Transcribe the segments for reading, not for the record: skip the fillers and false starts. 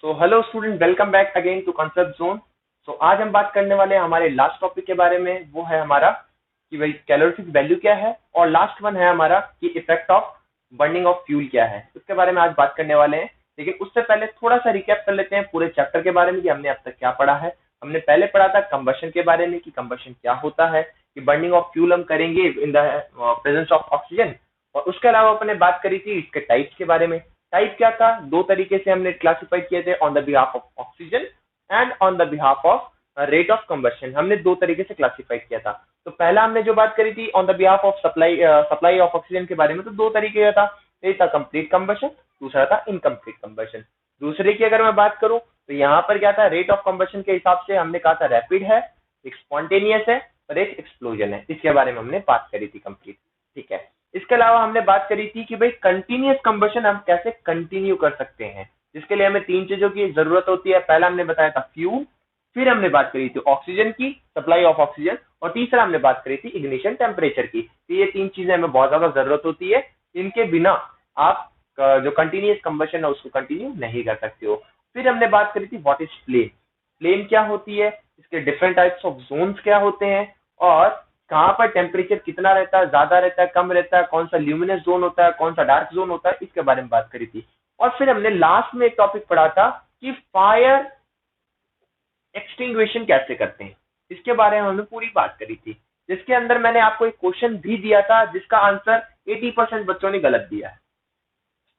So hello student, welcome back again to concept zone. So आज हम बात करने वाले हैं हमारे लास्ट टॉपिक के बारे में। वो है हमारा कि भाई कैलोरीफिक वैल्यू क्या है, और लास्ट वन है हमारा कि effect of burning of fuel क्या है। उसके बारे में आज बात करने वाले हैं। लेकिन उससे पहले थोड़ा सा रिकैप कर लेते हैं पूरे चैप्टर के बारे में कि हमने अब तक क्या पढ़ा है। हमने पहले पढ़ा था कंबशन के बारे में कि कंबशन क्या होता है, कि बर्निंग ऑफ फ्यूल हम करेंगे in the presence of oxygen. और उसके अलावा अपने बात करी थी इसके टाइप्स के बारे में। टाइप क्या था, दो तरीके से हमने क्लासिफाई किए थे, on the behalf of oxygen and on the behalf of rate of combustion. हमने दो तरीके से क्लासिफाई किया था। तो पहला हमने जो बात करी थी on the behalf of supply of oxygen के बारे में, तो दो तरीके का था। एक था कंप्लीट कंबशन, दूसरा था इनकम्प्लीट कंबशन। दूसरे की अगर मैं बात करूं तो यहाँ पर क्या था, रेट ऑफ कंबशन के हिसाब से हमने कहा था रैपिड है, एक स्पॉन्टेनियस है और एक एक्सप्लोजन है। इसके बारे में हमने बात करी थी कंप्लीट। ठीक है, इसके अलावा हमने बात करी थी कि भाई कंटिन्यूअस कंबशन हम कैसे कंटिन्यू कर सकते हैं, जिसके लिए हमें तीन चीजों की जरूरत होती है। पहला हमने बताया था फ्यूल, फिर हमने बात करी थी ऑक्सीजन की, सप्लाई ऑफ ऑक्सीजन, और तीसरा हमने बात करी थी इग्निशन टेम्परेचर की। तो ये तीन चीजें हमें बहुत ज्यादा जरूरत होती है। इनके बिना आप जो कंटिन्यूअस कंबशन है उसको कंटिन्यू नहीं कर सकते हो। फिर हमने बात करी थी व्हाट इज फ्लेम, फ्लेम क्या होती है, इसके डिफरेंट टाइप्स ऑफ जोन्स क्या होते हैं, और कहाँ पर टेम्परेचर कितना रहता है, ज्यादा रहता है, कम रहता है, कौन सा ल्यूमिनस जोन होता है, कौन सा डार्क जोन होता है, इसके बारे में बात करी थी। और फिर हमने लास्ट में एक टॉपिक पढ़ा था कि फायर एक्सटिंग्विशन कैसे करते हैं। इसके बारे में हमने पूरी बात करी थी, जिसके अंदर मैंने आपको एक क्वेश्चन भी दिया था जिसका आंसर 80% बच्चों ने गलत दिया है।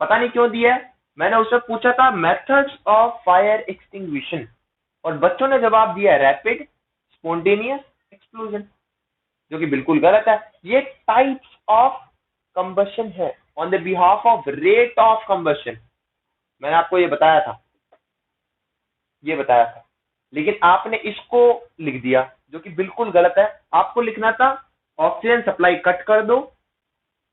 पता नहीं क्यों दिया है। मैंने उससे पूछा था मेथड्स ऑफ फायर एक्सटिंग्विशन, और बच्चों ने जवाब दिया रैपिड, स्पॉन्टेनियस, एक्सप्लोजन, जो कि बिल्कुल गलत है। ये टाइप्स ऑफ कंबशन है on the behalf of rate of combustion. मैंने आपको ये बताया था, लेकिन आपने इसको लिख दिया जो कि बिल्कुल गलत है। आपको लिखना था ऑक्सीजन सप्लाई कट कर दो।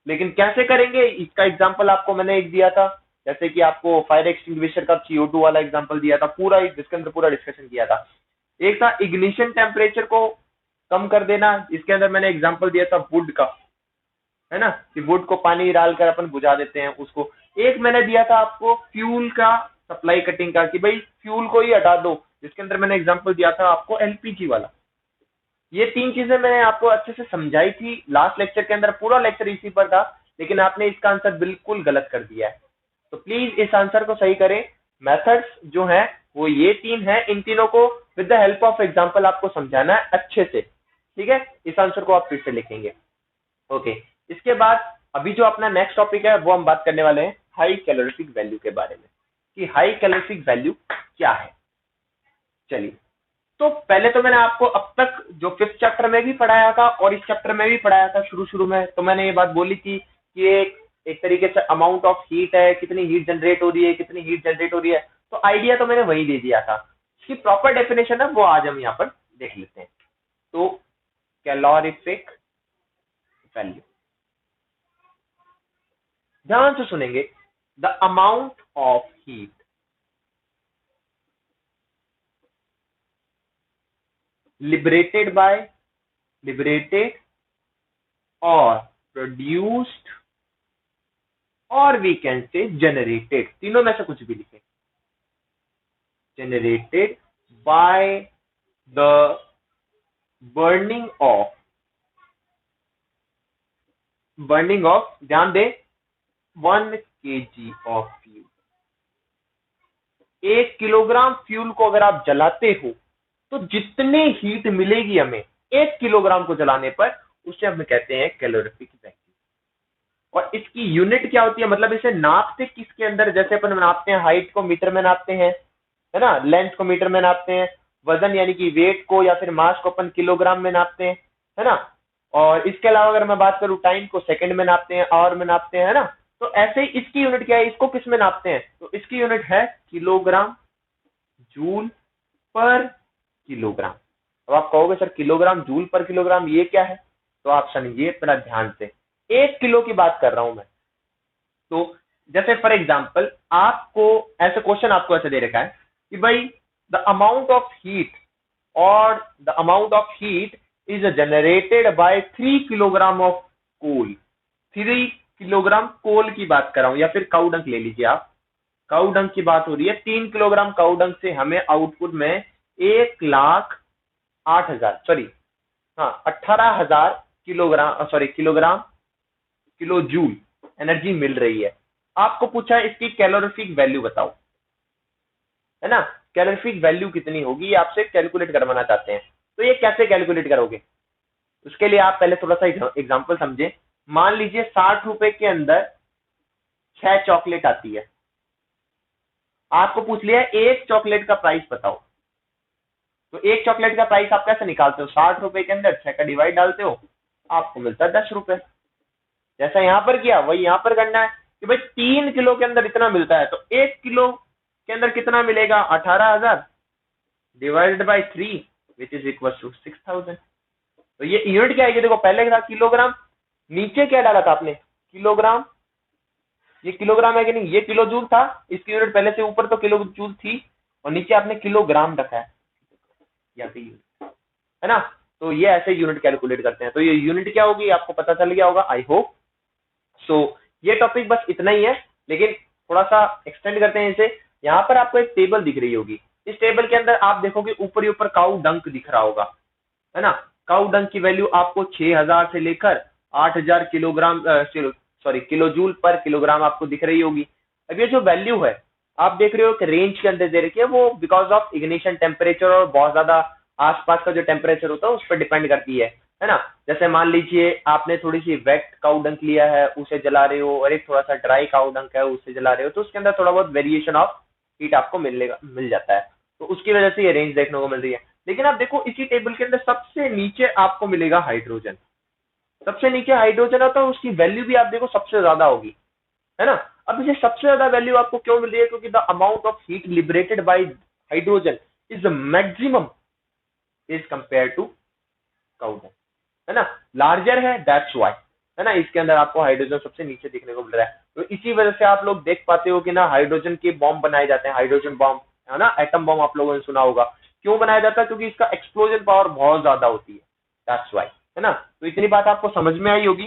लेकिन कैसे करेंगे, इसका एग्जांपल आपको मैंने एक दिया था, जैसे कि आपको फायर एक्सटिंग्विशर का CO2 वाला एग्जांपल दिया था, पूरा जिसके अंदर पूरा डिस्कशन किया था। एक था इग्निशन टेम्परेचर को कम कर देना, इसके अंदर मैंने एग्जांपल दिया था वुड का, है ना, कि वुड को पानी डालकर अपन बुझा देते हैं उसको। एक मैंने दिया था आपको फ्यूल का सप्लाई कटिंग का, कि भाई फ्यूल को ही हटा दो, जिसके अंदर मैंने एग्जांपल दिया था आपको LPG वाला। ये तीन चीजें मैंने आपको अच्छे से समझाई थी लास्ट लेक्चर के अंदर, पूरा लेक्चर इसी पर था, लेकिन आपने इसका आंसर बिल्कुल गलत कर दिया है। तो प्लीज इस आंसर को सही करें। मेथड्स जो है वो ये तीन है, इन तीनों को with the help of example आपको समझाना है अच्छे से। ठीक है, इस आंसर को आप फिर से लिखेंगे। ओके, इसके बाद अभी जो अपना नेक्स्ट टॉपिक है वो हम बात करने वाले हैं हाई कैलोरीफिक वैल्यू के बारे में, कि हाई कैलोरीफिक वैल्यू क्या है। चलिए, तो पहले तो मैंने आपको अब तक जो 5th चैप्टर में भी पढ़ाया था और इस चैप्टर में भी पढ़ाया था शुरू में, तो मैंने ये बात बोली थी कि एक तरीके से अमाउंट ऑफ हीट है, कितनी हीट जनरेट हो रही है, कितनी हीट जनरेट हो रही है। तो आइडिया तो मैंने वही दे दिया था। इसकी प्रॉपर डेफिनेशन है वो आज हम यहाँ पर देख लेते हैं। तो कैलोरीफिक वैल्यू, ध्यान से सुनेंगे, the amount of heat liberated or produced और we can say generated, तीनों में से कुछ भी लिखे, generated by the burning of ध्यान दे 1 kg of fuel। 1 kilogram fuel को अगर आप जलाते हो तो जितनी हीट मिलेगी हमें 1 किलोग्राम को जलाने पर, उसे हम कहते हैं कैलोरीफिक वैल्यू। और इसकी यूनिट क्या होती है, मतलब इसे नापते किसके अंदर, जैसे अपन नापते हैं हाइट को मीटर में नापते हैं, है ना, लेंथ को मीटर में नापते हैं, वजन यानी कि वेट को या फिर मास को अपन किलोग्राम में नापते हैं, है ना। और इसके अलावा अगर मैं बात करूं टाइम को सेकंड में नापते हैं, आवर में नापते हैं, है ना। तो ऐसे ही इसकी यूनिट क्या है, इसको किस में नापते हैं, तो इसकी यूनिट है किलोग्राम जूल पर किलोग्राम। अब आप कहोगे सर किलोग्राम जूल पर किलोग्राम ये क्या है, तो आप समझिए थोड़ा ध्यान से। 1 किलो की बात कर रहा हूं मैं। तो जैसे फॉर एग्जांपल आपको ऐसे क्वेश्चन आपको ऐसे दे रखा है कि भाई the amount of heat is generated by 3 kilogram of coal. 3 kilogram coal की बात कर रहा हूं, या फिर काउडंक ले लीजिए आप, काऊ डंग की बात हो रही है। 3 किलोग्राम काऊ डंग से हमें आउटपुट में 1,08,000 सॉरी, हाँ 18,000 kilogram kilogram kilo joule energy मिल रही है। आपको पूछा है इसकी कैलोरीफिक वैल्यू बताओ, है ना। कैलोरीफिक वैल्यू कितनी होगी ये आपसे कैलकुलेट करवाना चाहते हैं। तो ये कैसे कैलकुलेट करोगे, उसके लिए आप पहले थोड़ा सा एग्जांपल समझे। मान लीजिए 60 रुपए के अंदर 6 चॉकलेट आती है। आपको पूछ लिया एक चॉकलेट का प्राइस बताओ। तो एक चॉकलेट का प्राइस आप कैसे निकालते हो, 60 रुपए के अंदर 6 का डिवाइड डालते हो, आपको मिलता है 10 रुपए। जैसा यहां पर किया वही यहां पर करना है कि भाई 3 किलो के अंदर इतना मिलता है, तो 1 किलो के अंदर कितना मिलेगा, 18,000 divided by 3 which is equal to 6,000। तो ये यूनिट क्या है, देखो पहले था किलोग्राम, नीचे क्या डाला था आपने, किलोग्राम। ये किलोग्राम है कि नहीं, ये किलो जूल था, इसकी यूनिट पहले से ऊपर तो किलो जूल थी और नीचे आपने किलोग्राम रखा है, या फिर यूनिट, है ना। तो ये ऐसे यूनिट कैलकुलेट करते हैं। तो ये यूनिट क्या होगी आपको पता चल गया होगा, आई होप सो। ये टॉपिक बस इतना ही है, लेकिन थोड़ा सा एक्सटेंड करते हैं इसे। यहाँ पर आपको एक टेबल दिख रही होगी, इस टेबल के अंदर आप देखोगे ऊपर ही ऊपर काऊ डंक दिख रहा होगा, है ना। काऊ डंक की वैल्यू आपको 6,000 से लेकर 8,000 किलोग्राम किलो जूल पर किलोग्राम आपको दिख रही होगी। अब ये जो वैल्यू है आप देख रहे हो कि रेंज के अंदर दे रखी है, वो बिकॉज ऑफ इग्निशन टेम्परेचर और बहुत ज्यादा आसपास का जो टेम्परेचर होता है उस पर डिपेंड करती है ना। जैसे मान लीजिए आपने थोड़ी सी वेट काऊ डंक लिया है उसे जला रहे हो, और एक थोड़ा सा ड्राई काऊ डंक है उसे जला रहे हो, तो उसके अंदर थोड़ा बहुत वेरिएशन ऑफ हीट आपको मिल जाता है। तो उसकी वजह से ये रेंज देखने को मिल रही है। लेकिन आप देखो इसी टेबल के अंदर सबसे नीचे आपको मिलेगा हाइड्रोजन, सबसे नीचे हाइड्रोजन होता है, उसकी वैल्यू भी आप देखो सबसे ज्यादा होगी, है ना। अब इसे सबसे ज्यादा वैल्यू आपको क्यों मिल रही है, क्योंकि the amount of heat liberated by hydrogen is the maximum is compare to काउडन, है ना, लार्जर है, दैट्स व्हाई, है ना। इसके अंदर आपको हाइड्रोजन सबसे नीचे देखने को मिल रहा है। तो इसी वजह से आप लोग देख पाते हो कि ना हाइड्रोजन के बॉम्ब बनाए जाते हैं, हाइड्रोजन बॉम्ब, है ना, एटम बॉम्ब आप लोगों ने सुना होगा। क्यों बनाया जाता है, क्योंकि इसका एक्सप्लोजन पावर बहुत ज्यादा होती है, दैट्स व्हाई, है ना। तो इतनी बात आपको समझ में आई होगी।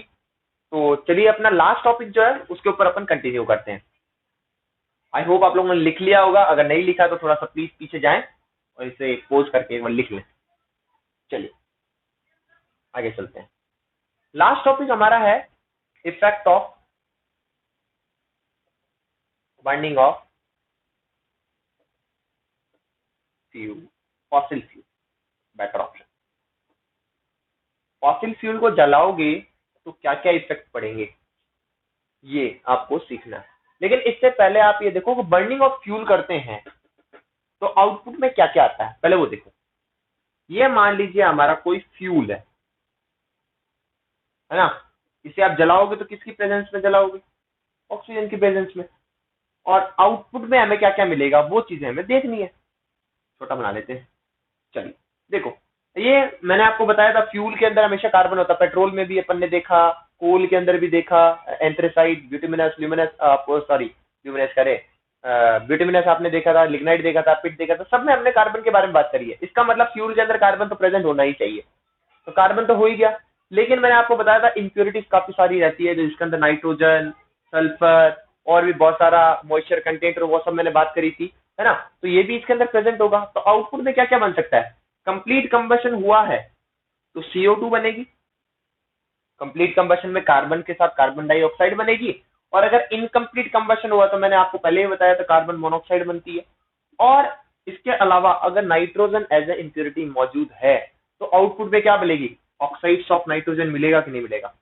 तो चलिए अपना लास्ट टॉपिक जो है उसके ऊपर अपन कंटिन्यू करते हैं। आई होप आप लोगों ने लिख लिया होगा, अगर नहीं लिखा तो थोड़ा सा प्लीज पीछे जाएं और इसे पोज करके एक बार लिख लें। चलिए आगे चलते हैं। लास्ट टॉपिक हमारा है effect of burning of fuel, fossil fuel, better option. Fossil fuel को जलाओगे तो क्या क्या इफेक्ट पड़ेंगे ये आपको सीखना है। लेकिन इससे पहले आप ये देखो कि बर्निंग ऑफ फ्यूल करते हैं तो आउटपुट में क्या क्या आता है, पहले वो देखो। ये मान लीजिए हमारा कोई फ्यूल है ना, इसे आप जलाओगे तो किसकी प्रेजेंस में जलाओगे, ऑक्सीजन की प्रेजेंस में। और आउटपुट में हमें क्या क्या मिलेगा वो चीजें हमें देखनी है। छोटा बना लेते हैं, चलिए देखो। ये मैंने आपको बताया था फ्यूल के अंदर हमेशा कार्बन होता है, पेट्रोल में भी अपन ने देखा, कोल के अंदर भी देखा, एंथ्रेसाइट, ब्यूटिमिनस, ल्यूमिनस, सॉरी ल्यूमिनस करे, ब्यूटिमिनस आपने देखा था, लिग्नाइट देखा था, पिट देखा था, सब में हमने कार्बन के बारे में बात करी है। इसका मतलब फ्यूल के अंदर कार्बन तो प्रेजेंट होना ही चाहिए, तो कार्बन तो हो ही गया। लेकिन मैंने आपको बताया था इम्प्योरिटीज काफी सारी रहती है, जिसके अंदर नाइट्रोजन, सल्फर और भी बहुत सारा मॉइस्चर कंटेंट, वो सब मैंने बात करी थी, है ना। तो ये भी इसके अंदर प्रेजेंट होगा। तो आउटपुट में क्या क्या बन सकता है, कंप्लीट कंबशन हुआ है तो CO2 बनेगी, कंप्लीट कंबशन में कार्बन के साथ कार्बन डाइऑक्साइड बनेगी, और अगर इनकम्प्लीट कंबशन हुआ तो मैंने आपको पहले ही बताया था कार्बन मोनोऑक्साइड बनती है। और इसके अलावा अगर नाइट्रोजन एज ए इम्प्योरिटी मौजूद है तो आउटपुट में क्या मिलेगी, ऑक्साइड्स ऑफ नाइट्रोजन मिलेगा कि नहीं मिलेगा,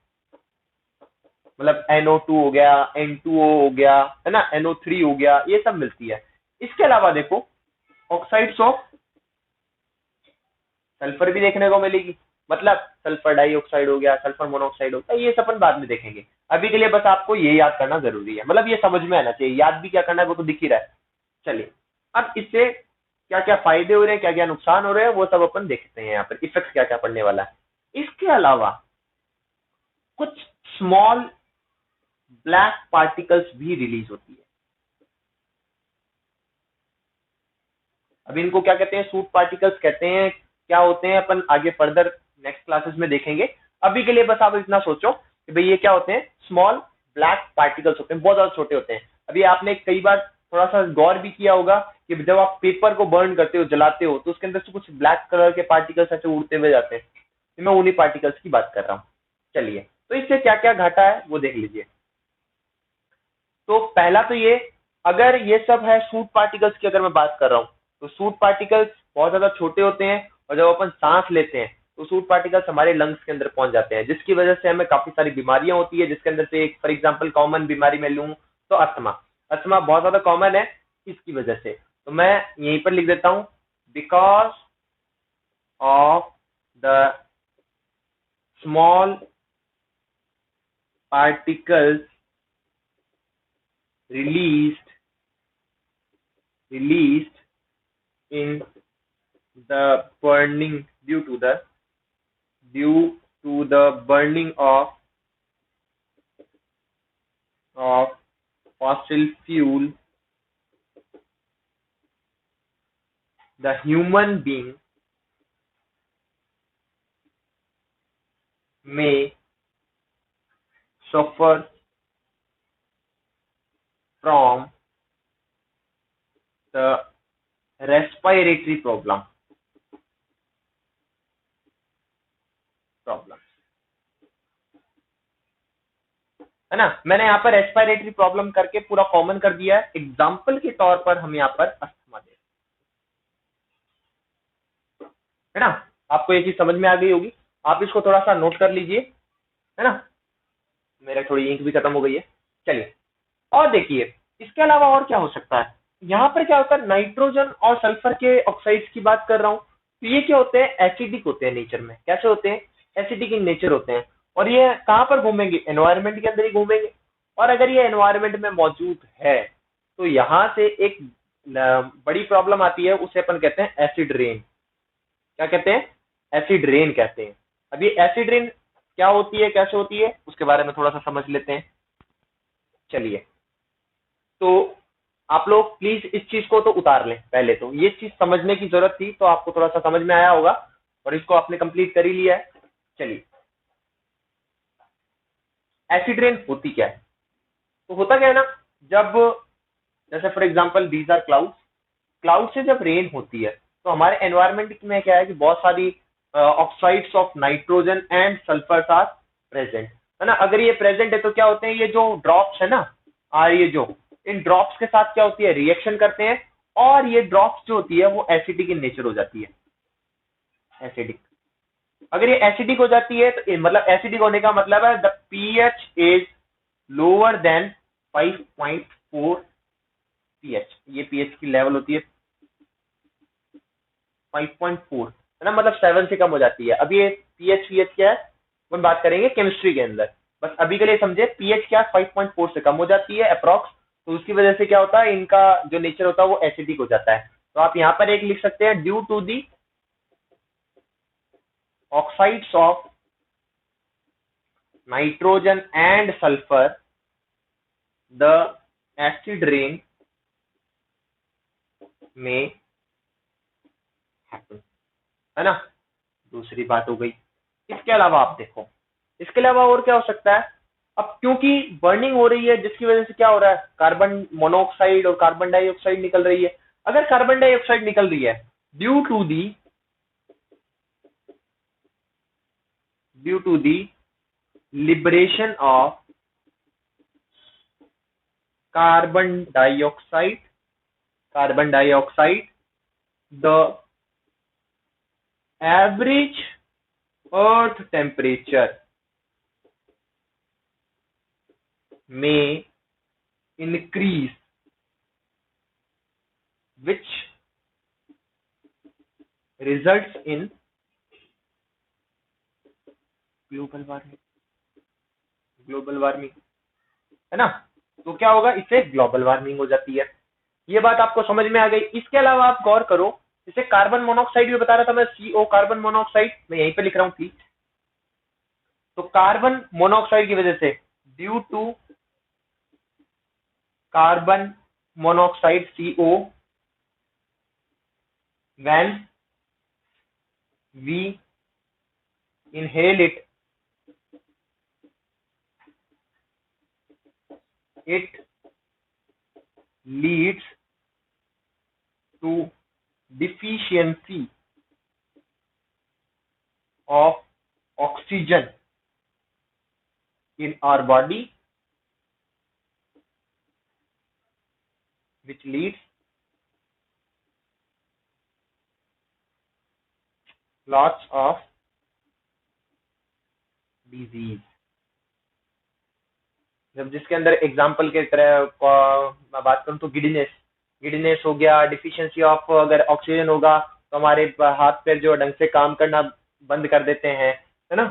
मतलब NO2 हो गया, N2O हो गया, है ना, NO3 हो गया, ये सब मिलती है। इसके अलावा देखो ऑक्साइड्स ऑफ सल्फर भी देखने को मिलेगी, मतलब सल्फर डाइऑक्साइड हो गया, सल्फर मोनोऑक्साइड हो गया, ये सब अपन बाद में देखेंगे। अभी के लिए बस आपको ये याद करना जरूरी है, मतलब ये समझ में आना चाहिए, याद भी क्या करना है वो तो दिख ही रहा है। चलिए अब इससे क्या क्या फायदे हो रहे हैं, क्या क्या नुकसान हो रहे हैं, वो सब अपन देखते हैं यहाँ पर, इफेक्ट क्या क्या पड़ने वाला है। इसके अलावा कुछ स्मॉल ब्लैक पार्टिकल्स भी रिलीज होती है। अब इनको क्या कहते हैं, सूट पार्टिकल्स कहते हैं। क्या होते हैं अपन आगे फर्दर नेक्स्ट क्लासेस में देखेंगे। अभी के लिए बस आप इतना सोचो कि भाई ये क्या होते हैं, स्मॉल ब्लैक पार्टिकल्स होते हैं, बहुत ज्यादा छोटे होते हैं। अभी आपने कई बार थोड़ा सा गौर भी किया होगा कि जब आप पेपर को बर्न करते हो, जलाते हो, तो उसके अंदर से कुछ ब्लैक कलर के पार्टिकल्स ऐसे उड़ते हुए जाते हैं। तो मैं उन्हीं पार्टिकल्स की बात कर रहा हूँ। चलिए, तो इससे क्या क्या घाटा है वो देख लीजिए। तो पहला तो ये, अगर ये सब है सूट पार्टिकल्स की अगर मैं बात कर रहा हूँ, तो सूट पार्टिकल्स बहुत ज्यादा छोटे होते हैं, और जब अपन सांस लेते हैं तो सूट पार्टिकल्स हमारे लंग्स के अंदर पहुंच जाते हैं, जिसकी वजह से हमें काफी सारी बीमारियां होती है, जिसके अंदर से एक फॉर एग्जाम्पल कॉमन बीमारी में लूं तो अस्थमा। अस्थमा बहुत ज्यादा कॉमन है इसकी वजह से। तो मैं यहीं पर लिख देता हूं, because of the small particles released released in the burning due to the burning of fossil fuel, the human being may suffer from the respiratory problem, है ना। मैंने यहाँ पर रेस्पिरेटरी प्रॉब्लम करके पूरा कॉमन कर दिया है, एग्जाम्पल के तौर पर हम यहाँ पर अस्थमा दे, है ना। आपको ये चीज समझ में आ गई होगी, आप इसको थोड़ा सा नोट कर लीजिए, है ना। मेरा थोड़ी इंक भी खत्म हो गई है। चलिए, और देखिए इसके अलावा और क्या हो सकता है। यहाँ पर क्या होता है, नाइट्रोजन और सल्फर के ऑक्साइड्स की बात कर रहा हूँ, तो ये क्या होते हैं, एसिडिक होते हैं नेचर में। कैसे होते हैं, एसिडिक इन नेचर होते हैं। और ये कहाँ पर घूमेंगे, एनवायरमेंट के अंदर ही घूमेंगे। और अगर ये एनवायरमेंट में मौजूद है तो यहाँ से एक बड़ी प्रॉब्लम आती है, उसे अपन कहते हैं एसिड रेन। क्या कहते हैं, एसिड रेन कहते हैं। अब ये एसिड रेन क्या होती है, कैसे होती है, उसके बारे में थोड़ा सा समझ लेते हैं। चलिए, तो आप लोग प्लीज इस चीज को तो उतार लें, पहले तो ये चीज समझने की जरूरत थी, तो आपको थोड़ा सा समझ में आया होगा और इसको आपने कंप्लीट कर ही लिया है। चलिए, एसिड रेन होती क्या है। तो होता क्या है ना, जब जैसे for example these are clouds, cloud से जब रेन होती है तो हमारे एनवायरनमेंट में क्या है कि बहुत सारी oxides of nitrogen and sulphur are present, है ना। अगर ये प्रेजेंट है तो क्या होते हैं, ये जो ड्रॉप्स है ना, ये जो इन ड्रॉप्स के साथ क्या होती है, रिएक्शन करते हैं, और ये ड्रॉप्स जो होती है वो एसिडिक इन नेचर हो जाती है। एसिडिक, अगर ये एसिडिक हो जाती है तो मतलब एसिडिक होने का मतलब है the pH is lower than 5.4 pH. ये पीएच की लेवल होती है 5.4, है ना, मतलब 7 से कम हो जाती है। अब ये पीएच पीएच क्या है, हम बात करेंगे केमिस्ट्री के अंदर, बस अभी के लिए समझे। पीएच क्या 5.4 से कम हो जाती है अप्रॉक्स, तो उसकी वजह से क्या होता है, इनका जो नेचर होता है वो एसिडिक हो जाता है। तो आप यहाँ पर एक लिख सकते हैं, due to the oxides of nitrogen and sulphur the acid rain में हैपन, है ना। दूसरी बात हो गई। इसके अलावा आप देखो, इसके अलावा और क्या हो सकता है। अब क्योंकि बर्निंग हो रही है, जिसकी वजह से क्या हो रहा है, कार्बन मोनोऑक्साइड और कार्बन डाइऑक्साइड निकल रही है। अगर कार्बन डाइऑक्साइड निकल रही है due to the liberation of carbon dioxide the average earth temperature में increase, which results in global warming, है ना। तो क्या होगा, इससे ग्लोबल वार्मिंग हो जाती है। ये बात आपको समझ में आ गई। इसके अलावा आप गौर करो, जैसे कार्बन मोनोऑक्साइड भी बता रहा था मैं, CO कार्बन मोनोऑक्साइड, मैं यहीं पे लिख रहा हूँ प्लीज। तो कार्बन मोनोऑक्साइड की वजह से, due to carbon monoxide CO, when we inhale it leads to deficiency of oxygen in our body, which leads lots of disease. जब जिसके अंदर एग्जाम्पल के तरह मैं बात करूं तो गिडनेस हो गया, डिफिशियंसी ऑफ अगर ऑक्सीजन होगा तो हमारे हाथ पैर जो ढंग से काम करना बंद कर देते हैं, है ना।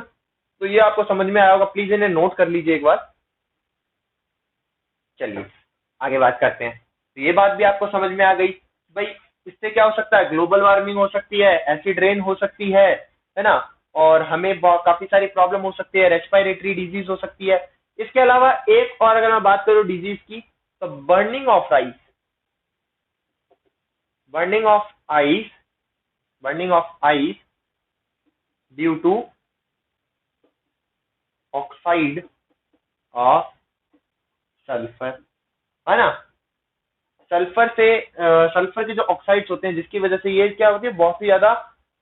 तो ये आपको समझ में आया होगा, प्लीज इन्हें नोट कर लीजिए एक बार। चलिए आगे बात करते हैं। तो ये बात भी आपको समझ में आ गई भाई, इससे क्या हो सकता है, ग्लोबल वार्मिंग हो सकती है, एसिड रेन हो सकती है ना, और हमें काफी सारी प्रॉब्लम हो सकती है, रेस्पिरेटरी डिजीज हो सकती है। इसके अलावा एक और अगर मैं बात करूं डिजीज की, तो burning of ice, burning of ice due to oxide of sulphur, है ना। सल्फर के जो ऑक्साइड्स होते हैं, जिसकी वजह से ये क्या होती है, बहुत ही ज्यादा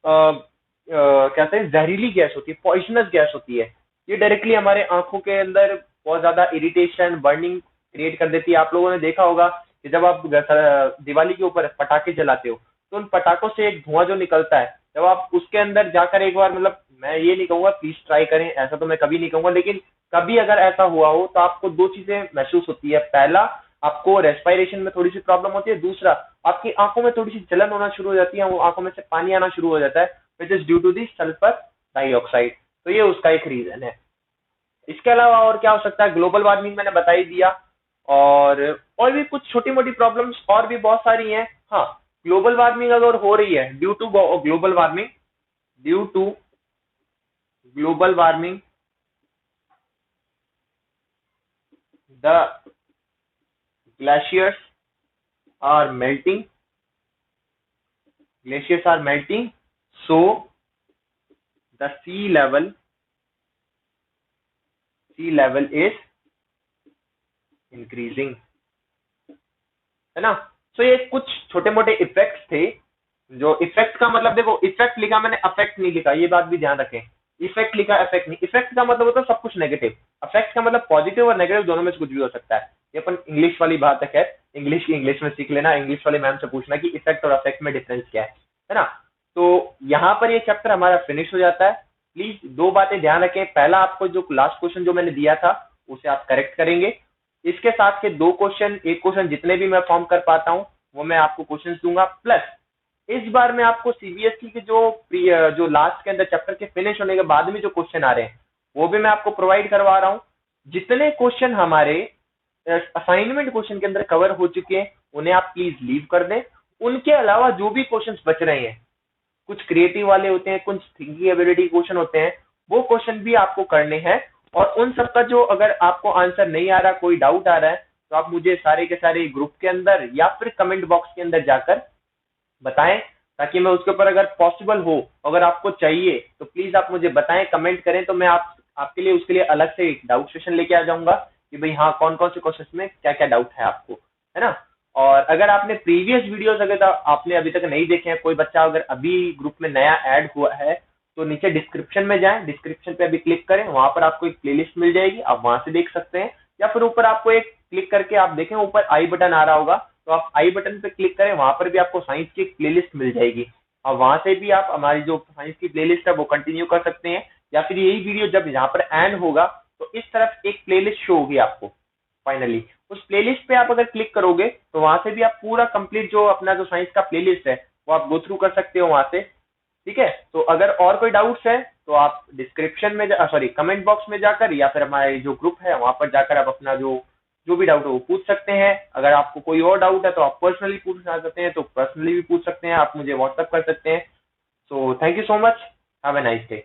कहते हैं जहरीली गैस होती है, पॉइजनस गैस होती है। ये डायरेक्टली हमारे आंखों के अंदर बहुत ज्यादा इरिटेशन, बर्निंग क्रिएट कर देती है। आप लोगों ने देखा होगा कि जब आप दिवाली के ऊपर पटाखे जलाते हो तो उन पटाखों से एक धुआं जो निकलता है, जब आप उसके अंदर जाकर एक बार, मतलब मैं ये नहीं कहूंगा प्लीज ट्राई करें, ऐसा तो मैं कभी नहीं कहूंगा, लेकिन कभी अगर ऐसा हुआ हो तो आपको दो चीजें महसूस होती है। पहला, आपको रेस्पिरेशन में थोड़ी सी प्रॉब्लम होती है। दूसरा, आपकी आंखों में थोड़ी सी जलन होना शुरू हो जाती है, वो आंखों में से पानी आना शुरू हो जाता है, which is due to the sulphur dioxide. तो ये उसका एक रीजन है। इसके अलावा और क्या हो सकता है, ग्लोबल वार्मिंग मैंने बता ही दिया, और भी कुछ छोटी मोटी प्रॉब्लम्स और भी बहुत सारी हैं। हाँ, ग्लोबल वार्मिंग अगर हो रही है due to global warming, the glaciers are melting, so the sea level is increasing, है ना। सो ये कुछ छोटे मोटे इफेक्ट्स थे। जो इफेक्ट का मतलब, देखो इफेक्ट लिखा मैंने, अफेक्ट नहीं लिखा, ये बात भी ध्यान रखें। इफेक्ट लिखा, इफेक्ट नहीं। इफेक्ट का मतलब होता है सब कुछ नेगेटिव, अफेक्ट का मतलब पॉजिटिव और नेगेटिव दोनों में से कुछ भी हो सकता है। ये अपन इंग्लिश वाली बात है, खैर इंग्लिश में सीख लेना, इंग्लिश वाले मैम से पूछना कि इफेक्ट और अफेक्ट में डिफरेंस क्या है ना। तो यहाँ पर ये चैप्टर हमारा फिनिश हो जाता है। प्लीज दो बातें ध्यान रखें। पहला, आपको जो लास्ट क्वेश्चन जो मैंने दिया था उसे आप करेक्ट करेंगे। इसके साथ के दो क्वेश्चन, एक क्वेश्चन जितने भी मैं फॉर्म कर पाता हूँ वो मैं आपको क्वेश्चन दूंगा, प्लस इस बार मैं आपको सीबीएसई के जो लास्ट के अंदर चैप्टर के फिनिश होने के बाद में जो क्वेश्चन आ रहे हैं वो भी मैं आपको प्रोवाइड करवा रहा हूँ। जितने क्वेश्चन हमारे असाइनमेंट क्वेश्चन के अंदर कवर हो चुके हैं उन्हें आप प्लीज लीव कर दें। उनके अलावा जो भी क्वेश्चन बच रहे हैं, कुछ क्रिएटिव वाले होते हैं, कुछ थिंकिंग एबिलिटी क्वेश्चन होते हैं, वो क्वेश्चन भी आपको करने हैं। और उन सबका जो अगर आपको आंसर नहीं आ रहा, कोई डाउट आ रहा है, तो आप मुझे सारे के सारे ग्रुप के अंदर या फिर कमेंट बॉक्स के अंदर जाकर बताएं, ताकि मैं उसके ऊपर अगर पॉसिबल हो, अगर आपको चाहिए तो प्लीज आप मुझे बताएं, कमेंट करें, तो मैं आपके लिए उसके लिए अलग से एक डाउट सेशन लेके आ जाऊंगा कि भाई हाँ कौन कौन से क्वेश्चन में क्या क्या डाउट है आपको, है ना। और अगर आपने प्रीवियस वीडियोस अगर आपने अभी तक नहीं देखे हैं, कोई बच्चा अगर अभी ग्रुप में नया ऐड हुआ है तो नीचे डिस्क्रिप्शन में जाएं, डिस्क्रिप्शन पे अभी क्लिक करें, वहां पर आपको एक प्लेलिस्ट मिल जाएगी, आप वहां से देख सकते हैं। या फिर ऊपर आपको एक क्लिक करके आप देखें, ऊपर आई बटन आ रहा होगा, तो आप आई बटन पे क्लिक करें, वहां पर भी आपको साइंस की एक प्लेलिस्ट मिल जाएगी। और वहां से भी आप हमारी जो साइंस की प्लेलिस्ट है वो कंटिन्यू कर सकते हैं, या फिर यही वीडियो जब यहाँ पर एंड होगा तो इस तरफ एक प्लेलिस्ट शो होगी आपको। फाइनली उस प्लेलिस्ट पे आप अगर क्लिक करोगे तो वहां से भी आप पूरा कंप्लीट जो अपना जो साइंस का प्लेलिस्ट है वो आप गो थ्रू कर सकते हो वहां से, ठीक है। तो अगर और कोई डाउट्स है तो आप डिस्क्रिप्शन में कमेंट बॉक्स में जाकर, या फिर हमारे जो ग्रुप है वहां पर जाकर आप अपना जो भी डाउट है वो पूछ सकते हैं। अगर आपको कोई और डाउट है तो आप पर्सनली पूछ सकते हैं, तो पर्सनली भी पूछ सकते हैं, आप मुझे व्हाट्सएप कर सकते हैं। So thank you so much, have a nice day.